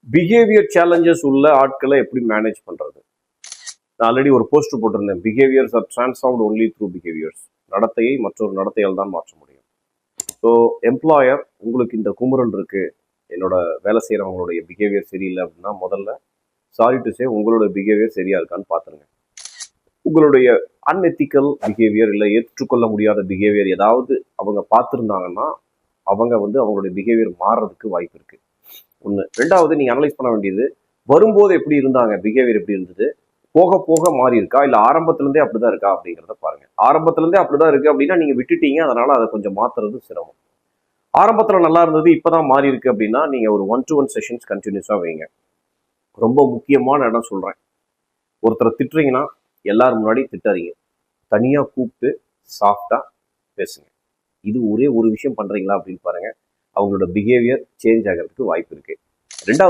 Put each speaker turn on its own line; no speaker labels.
Behaviour challenges உள்ள ஆட்களை எப்படி மேனேஜ் பண்றது? நான் ஆல்ரெடி ஒரு போஸ்ட் போட்டிருந்தேன். Behaviours are transformed only through behaviours. நடத்தையை மற்றொரு நடத்தையால் தான் மாற்ற முடியும். ஸோ எம்ப்ளாயர், உங்களுக்கு இந்த குமுறல் இருக்கு, என்னோட வேலை செய்யறவங்களுடைய பிஹேவியர் சரியில்லை அப்படின்னா, முதல்ல சாரி டு சே உங்களோட பிஹேவியர் சரியா இருக்கான்னு பாத்துருங்க. உங்களுடைய அன்எத்திக்கல் பிஹேவியர் இல்லை ஏற்றுக்கொள்ள முடியாத பிஹேவியர் ஏதாவது அவங்க பார்த்துருந்தாங்கன்னா அவங்க அவங்களுடைய பிஹேவியர் மாறுறதுக்கு வாய்ப்பு இருக்கு. ஒன்று. ரெண்டாவது, நீங்க அனலைஸ் பண்ண வேண்டியது, வரும்போது எப்படி இருந்தாங்க, பிஹேவியர் எப்படி இருந்தது, போக போக மாறி இருக்கா, இல்லை ஆரம்பத்துல இருந்தே அப்படிதான் இருக்கா அப்படிங்கிறத பாருங்க. ஆரம்பத்துல இருந்தே அப்படிதான் இருக்கு அப்படின்னா நீங்க விட்டுட்டீங்க, அதனால அதை கொஞ்சம் மாத்துறது சிரமம். ஆரம்பத்துல நல்லா இருந்தது இப்பதான் மாறி இருக்கு அப்படின்னா நீங்க ஒரு 1-to-1 செஷன்ஸ் கண்டினியூஸா வைங்க. ரொம்ப முக்கியமான இடம் சொல்றேன். ஒருத்தரை திட்டுறீங்கன்னா எல்லாரும் முன்னாடி திட்டாதீங்க. தனியா கூப்பிட்டு சாஃப்டா பேசுங்க. இது ஒரே ஒரு விஷயம் பண்றீங்களா அப்படின்னு பாருங்க. அவங்களோட பிஹேவியர் சேஞ்ச் ஆகிறதுக்கு வாய்ப்பு இருக்கு. ரெண்டாவது